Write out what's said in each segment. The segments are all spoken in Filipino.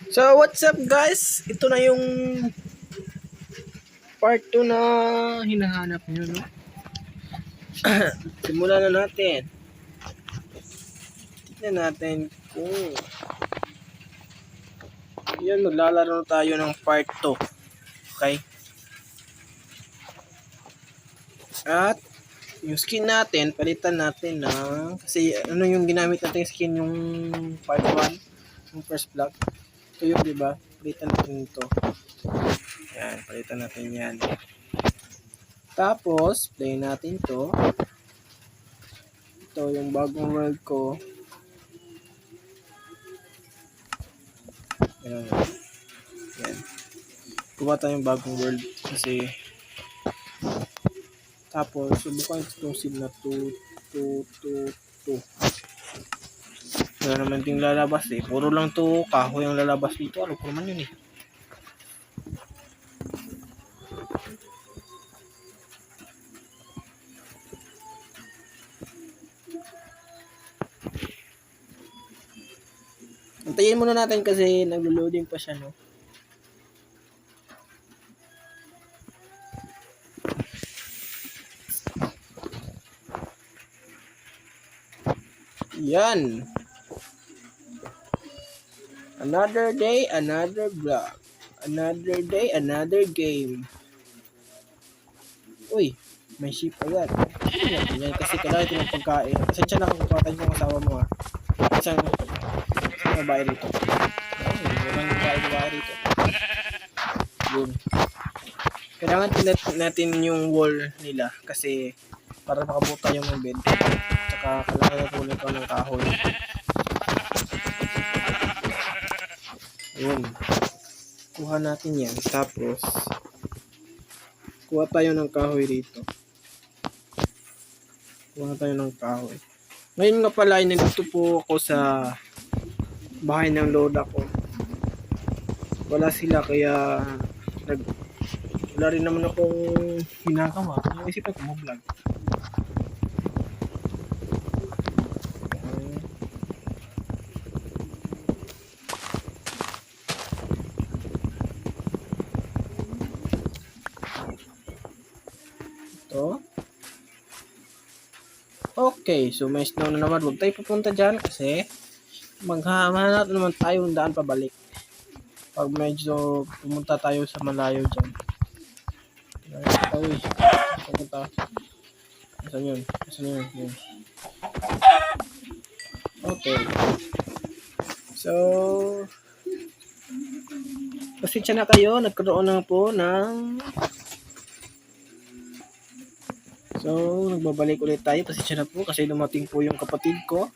So, what's up guys? Ito na yung part 2 na hinahanap nyo, no? Simulan na natin. Tignan natin kung yun, maglalaro tayo ng part 2. Okay? At yung skin natin, palitan natin ng kasi ano yung ginamit natin skin yung part 1, yung first vlog. Ito yung, diba? Palitan natin ito. Yan, palitan natin yan. Tapos, play natin to. Ito yung bagong world ko. Yan. Yan. Kuha tayong bagong world kasi tapos subukan itong sim na 2. Wala naman ting lalabas eh. Puro lang to kahoy ang lalabas dito. Ano ko naman yun eh. Antayin muna natin kasi naglo-loading pa siya, no? Yan. Another day, another vlog. Another day, another game. Uy, may sheep agad. Yan kasi kailangan ito ng pagkain. Pasensya na kung kupatan yung asawa mo ha. Isang babae rito. Walang babae rito. Yun. Kailangan tinet natin yung wall nila kasi para makabuta yung bed. Tsaka kailangan na kunin ko ng kahoy. Yun. Kuha natin yan. Tapos, kuha tayo ng kahoy rito. Kuha tayo ng kahoy. Ngayon nga pala, nandito po ako sa bahay ng lola ko. Wala sila kaya wala rin naman akong ginagawa. Naisipan ko mag-vlog. Ito. Okay, so may snow na naman. Huwag tayo pupunta dyan kasi maghahanap naman tayo ng daan pabalik. Pag medyo pumunta tayo sa malayo dyan. Uy, pupunta. Asan yun? Asan yun? Yun. Okay. So, pasensya na kayo. Nagkaroon na po ng so, nagbabalik ulit tayo. Pasensya na po kasi dumating po yung kapatid ko.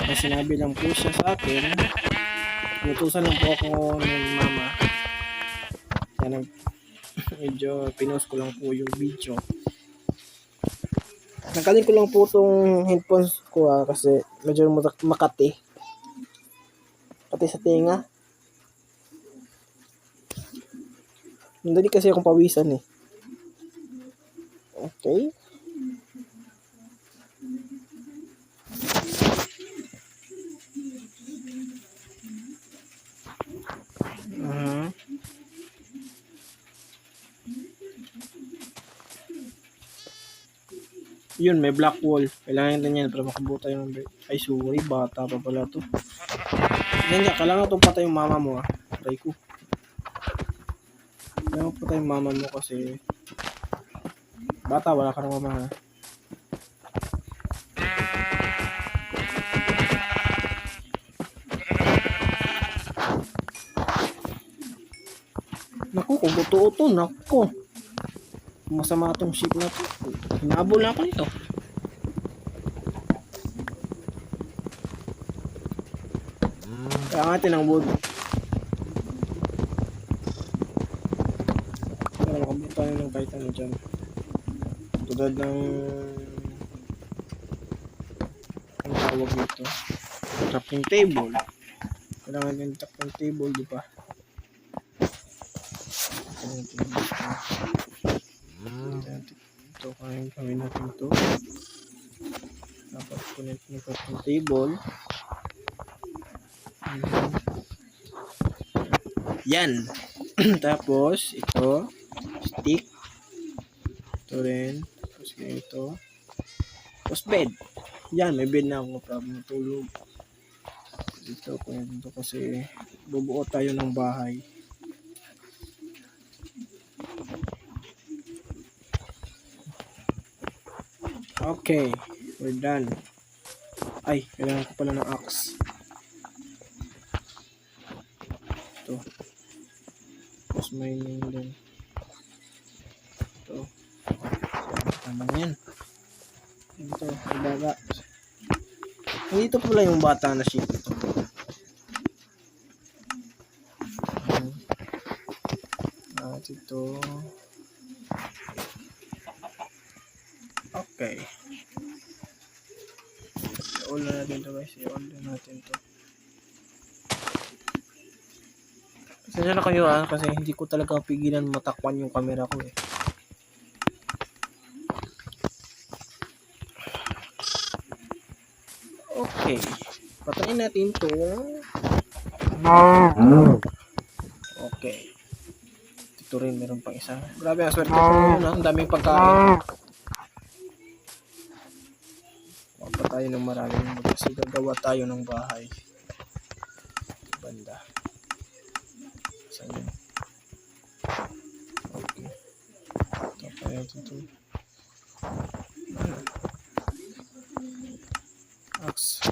May sinabi lang po siya sa akin. Inutusan lang po ako ng mama. Kaya medyo pinost ko lang po yung video. Nangkalin ko lang po itong headphones ko kasi medyo makati. Pati sa tinga. Hindi kasi akong pawisan eh. Okay. Yun, may black wall. Kailangan din yan para makabuta yung ay sorry, bata pa pala to. Yan nga, kailangan itong patay yung mama mo Try ko. Kailangan patay yung mama mo kasi bata, wala ka ng mama Naku, kung totoo to, naku. Masama itong sheep na to. Hinabol na ako nito. Kaya natin ang wood. Para makabuta tayo ng kahit ano dyan. Tulad ng ang tawag nito. Crafting table. Kailangan din crafting table, di ba? Ito kawin natin ito. Dapat connect ng crafting table. Yan. Tapos, ito. Stick. Ito rin. Tapos, ito. Tapos, bed. Yan, may bed na ako. No problem. Tulog. Dito, kung dito kasi bubuo tayo ng bahay. Okay. We're done. Ay, kailangan ko pala ng axe. Ito. Tapos mining din. Ito. Tama yan. Ito, ibaga. Dito pala yung bata na sheep ito. At ito. Okay. I-all na natin ito guys. I-all na natin ito. Pasensya na kayo kasi hindi ko talaga pigilan matakpan yung camera ko eh. Okay. Patayin natin ito. Okay. Ito rin meron pang isa. Grabe ang swerte ko yun ha. Ang daming pagkain. Wapa tayo ng maraming kasi gagawa tayo ng bahay. Banda. Saan yun? Okay. Tapos ito. Axe.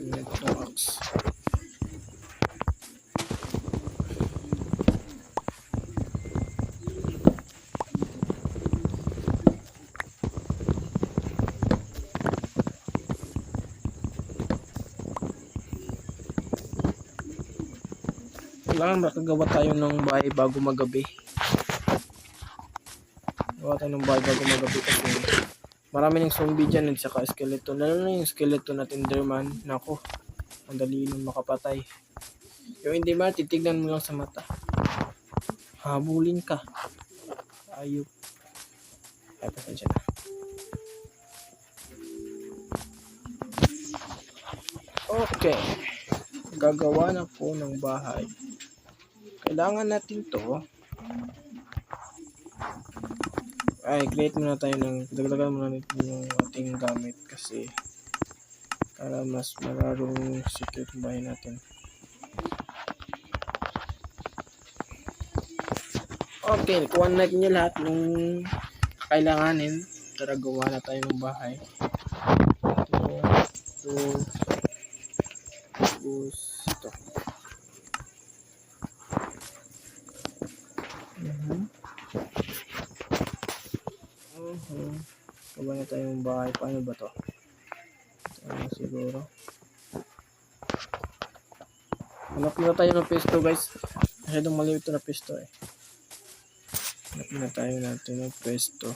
Ito axe. Kailangan makagawa tayo ng bahay bago magabi. Gawa tayo ng bahay bago magabi kasi marami ng zombie dyan at saka skeleton. Lalo na yung skeleton at enderman. Nako, ang dali nung makapatay. Yung enderman, titignan mo lang sa mata. Habulin ka. Ayop. Ay, pasensya na. Okay. Gagawa na po ng bahay. Kailangan natin to. Ay, create muna tayo ng dagdagan muna natin yung ating gamit kasi para mas maraming secure yung bahay natin. Okay, kuha natin yung lahat ng kailanganin. Tara, gawa na tayo ng bahay. Ito. Ito. Gawa na tayo ng bahay. Paano ba to? Siguro. Hanap na tayo ng pesto guys. Masyadong maliit na pesto eh. Hanap na tayo natin ng pesto.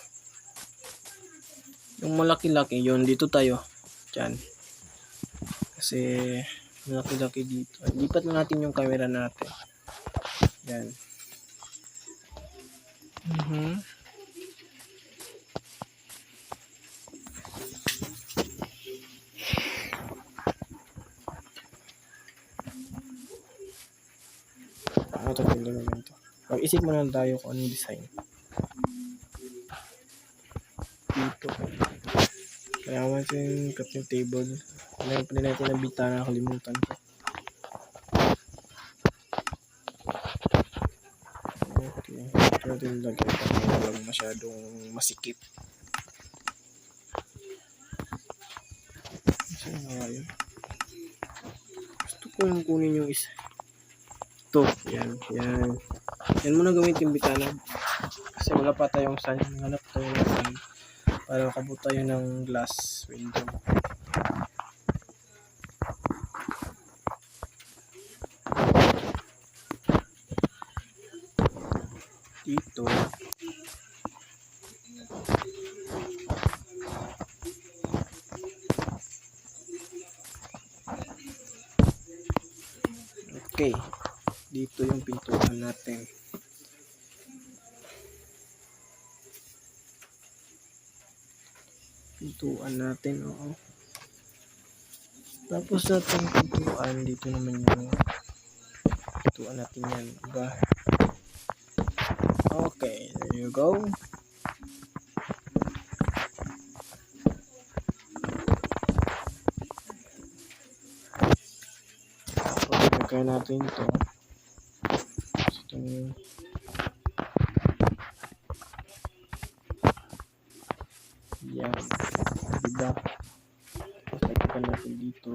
Yung malaki-laki yun. Dito tayo. Diyan. Kasi malaki-laki dito. Lipat na natin yung camera natin. Yan. Ito yung naman ito. Pag-isip mo lang tayo kung anong design. Dito. Kaya natin crafting table. Kailangan pa rin natin ang bitana. Nakalimutan ko. Okay. Ito natin lagay para walang masyadong masikip. Saan nga yun? Gusto ko yung kunin yung isa. Ito. Yan. Yan. Yan muna gamitin yung bitana. Kasi wala pa tayong sun. Hanap tayo ng sun. Para makabot tayo ng glass window. Dito. Okay. Dito yung pintuan natin. Pintuan natin, oo. Tapos natin pintuan, dito naman yung Tuan natin yan, diba? Okay, there you go. Tapos lagay natin ito. Yan, diba? Tapos lagyan natin dito.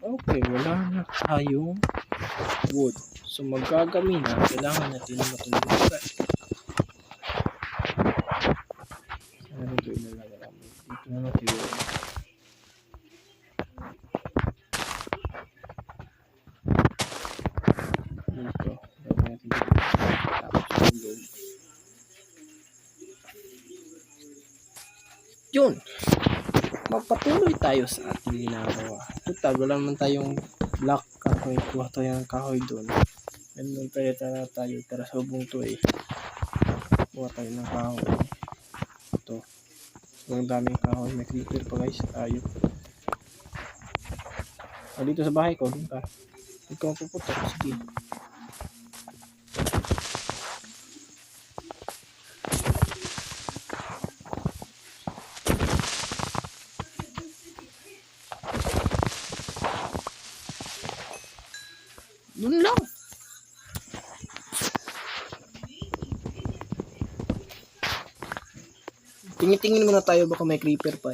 Okay, wala na tayong wood. So magagami na, kailangan natin na matulungan. Ano ito ilalagay namin? Dito na natin yun. Dito. Lagyan natin dito. Tapos tulog. Yun! Magpatuloy tayo sa ating ginagawa. Total, wala naman tayong black kahoy. Kuha tayo ng kahoy doon. Ganun tayo tara sa hubong to eh. Kuha tayo ng kahoy. Ito. Ang daming kahoy. May creeper pa guys. Tayo. Dito sa bahay ko. Doon ka. Huwag ka mapuputok. Sige. Yun lang. Tingin-tingin muna tayo baka may creeper pa.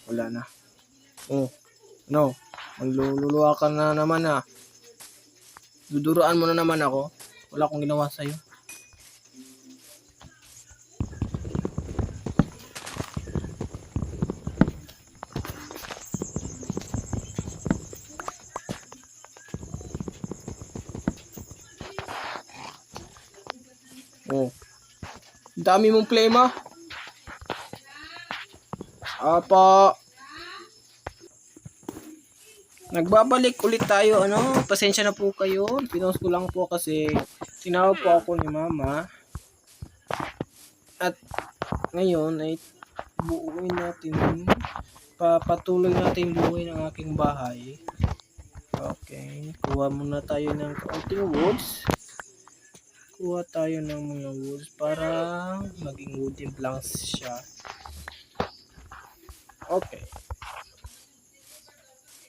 Wala na. Oh. No. Magluluwa ka na naman ah. Duduruan mo na naman ako. Wala akong ginawa sa'yo. Oh. Dami mong plema. Apa. Nagbabalik ulit tayo, ano? Pasensya na po kayo. Pinost ko lang po kasi tinawag po ako ni Mama. At ngayon ay buuin natin. Papatuloy natin buuin ang aking bahay. Okay. Kuha muna tayo ng konting woods. Kuha tayo ng mga woods para maging wooden planks siya. Okay.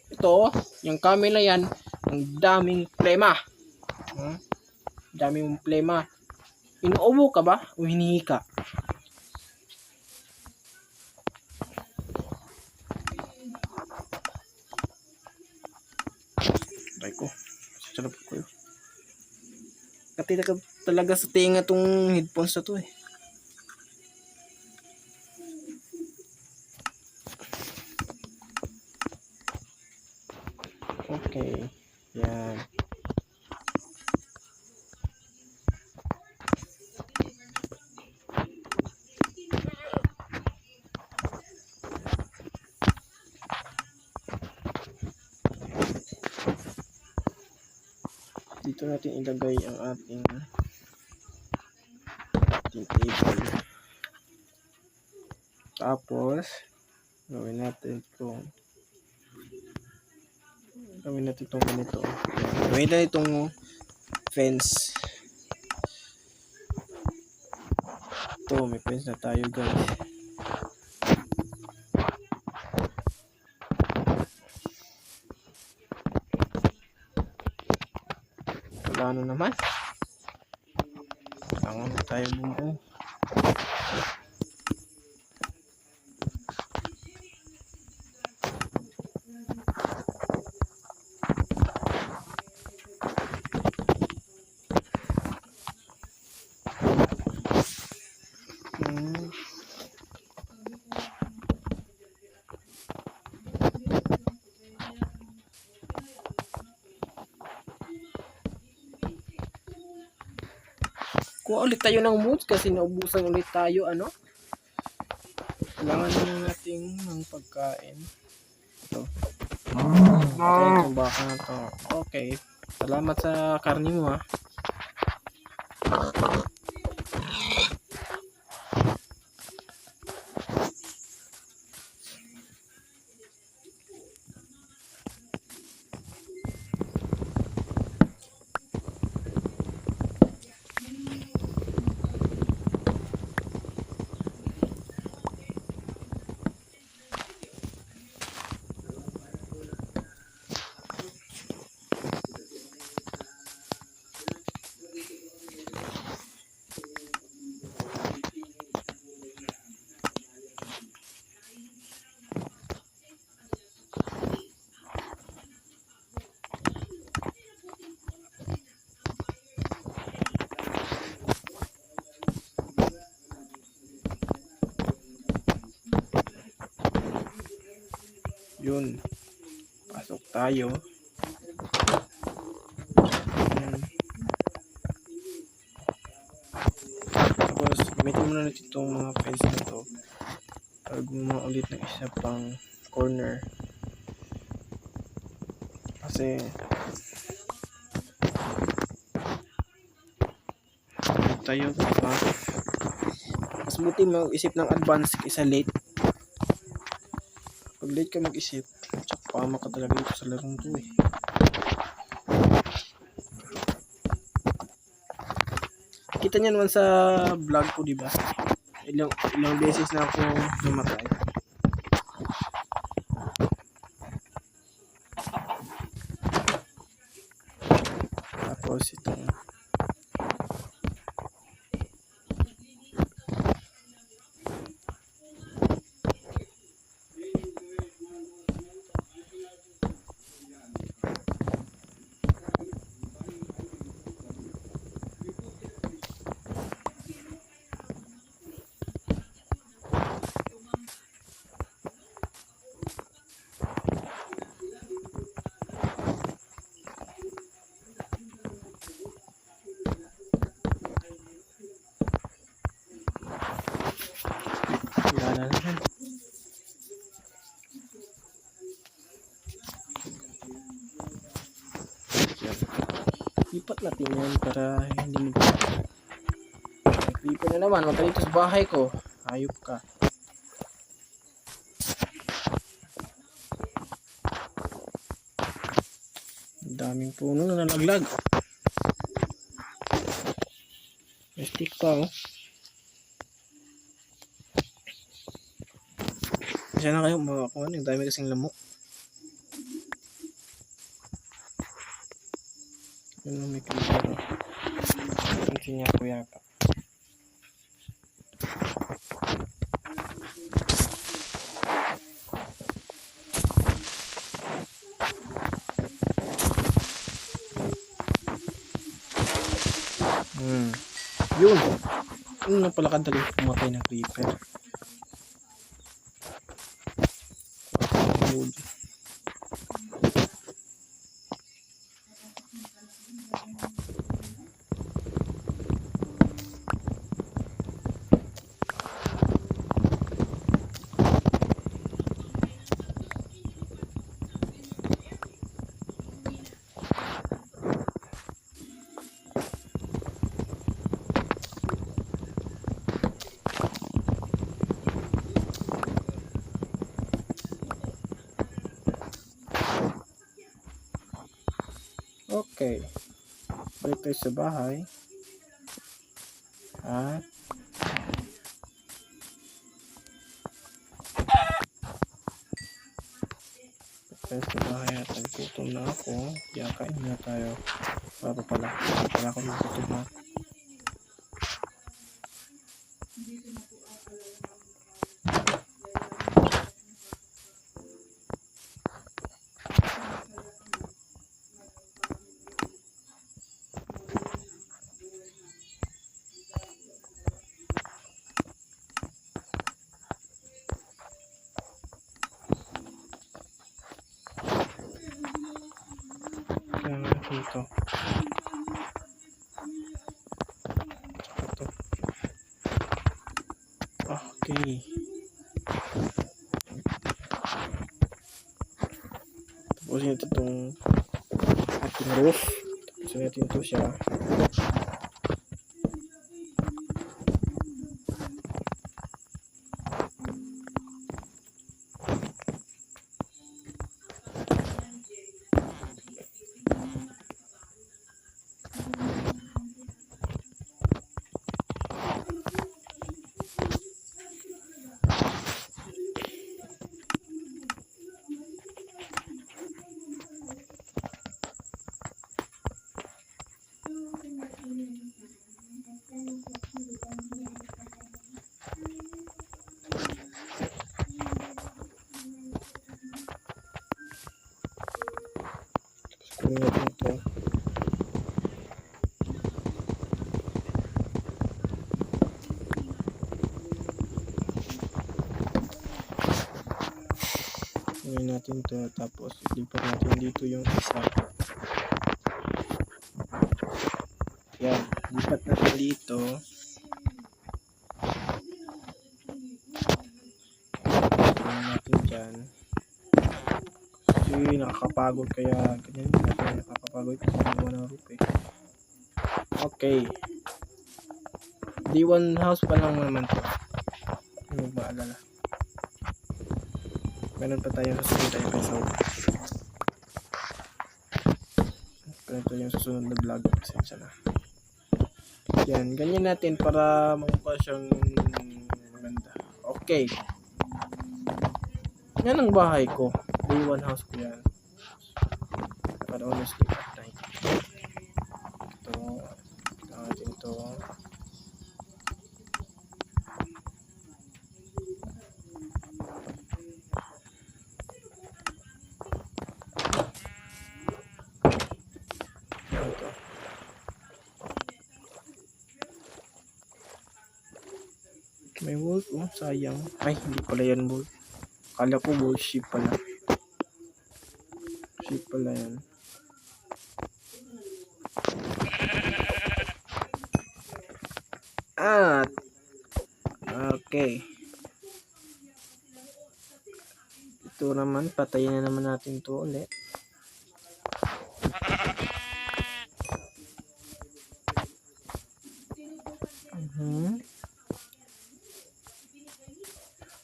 Ito, yung camera yan, ang daming plema. Daming plema. Inuubo ka ba o hinihi ka? Try ko. Sarap ko yun. Talaga sa tinga tong headphones na to eh. Okay. Yan. Dito natin ilagay ang ating table. Tapos gawin natin itong ganito. Gawin natin itong fence. Ito, may fence na tayo guys. Wala na naman. Kailangan na tayo bumuo. Kuha ulit tayo ng wood kasi naubusan ulit tayo, ano? Kailangan na natin ng pagkain. Ito. Ito yung baka na to. Okay. Salamat sa karne mo ha. Yun. Pasok tayo. Tapos, gamitin muna natin itong mga fence na to. Pag gumawa ulit ng isa pang corner. Kasi, tayo pa. Mas buti mag-isip ng advance kaysa late. Pag late ka mag-isip, tsaka ka talaga dito sa larong to eh. Kita niyo naman sa vlog ko, di ba? Ilang beses na ako namatay. Tapos itong lipat natin yan para hindi mo lipat na naman, wag ka dito sa bahay ko, ayop ka. Ang daming puno na nalaglag, may stick pa oh. Kasi na kayo mga kuhan, yung dami kasing lamok. Yun may creeper. Pansin niya ko yata. Yun. Ano na pala kadali pumatay ng creeper. Yun. Okay. Balik tayo sa bahay. At tayo sa bahay at nagtutom na ako. Diyan kain na tayo. Pala ako nagtutom na. Ito. Okay. Tapos ito itong ating roof. Tapos natin ito siya. Kunin natin ito. Kunin natin to, tapos ilipat natin dito yung isa. Yan, lipat natin dito. Tingnan natin dyan. Kasi nakakapagod, kaya ganyan natin nakakapagod kasi gawa ng roof eh. Okay. D1 house pa lang naman to. Hindi mo maalala. Meron pa tayong susunod na episode. Ito yung susunod na vlog. Pasensya na. Yan, ganyan natin para makuha siyang maganda. Okay. Yan ang bahay ko. D1 house ko yan. But honestly, at night. Ito. Natin ito. Ito. May wolf, oh, sayang. Ay, hindi pala yan wolf. Akala ko wolf, sheep pala. Sheep pala yan. At, okay. Ito naman, patayin na naman natin ito ulit.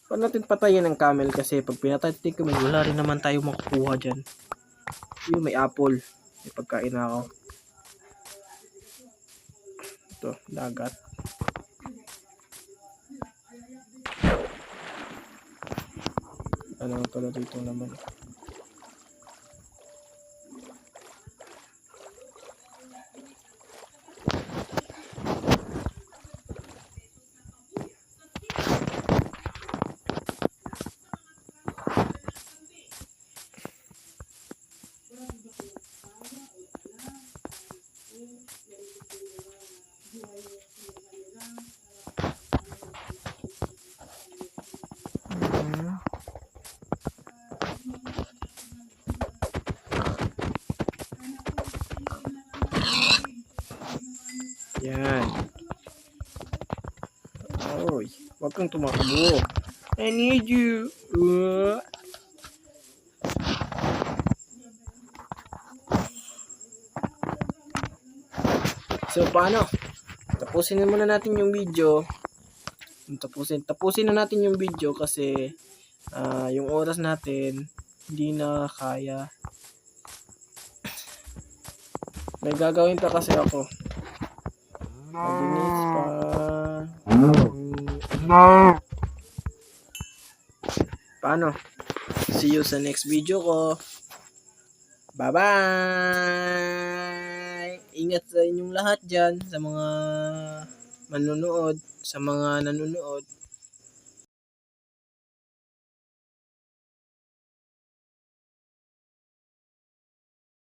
Paano natin patayin ang camel kasi pag pinatay natin camel, wala rin naman tayo makukuha dyan. Yung may apple. May pagkain na ako. Ito, dagat. Ano pala dito naman. Yan. Oy, wag kang tumakbo. I need you. So, paano? Tapusin na muna natin yung video. Tapusin na natin yung video kasi yung oras natin hindi na kaya. May gagawin pa kasi ako. Madinis pa. Paano? See you sa next video ko. Bye-bye! Ingat sa inyong lahat dyan, sa mga manunood, sa mga nanonood.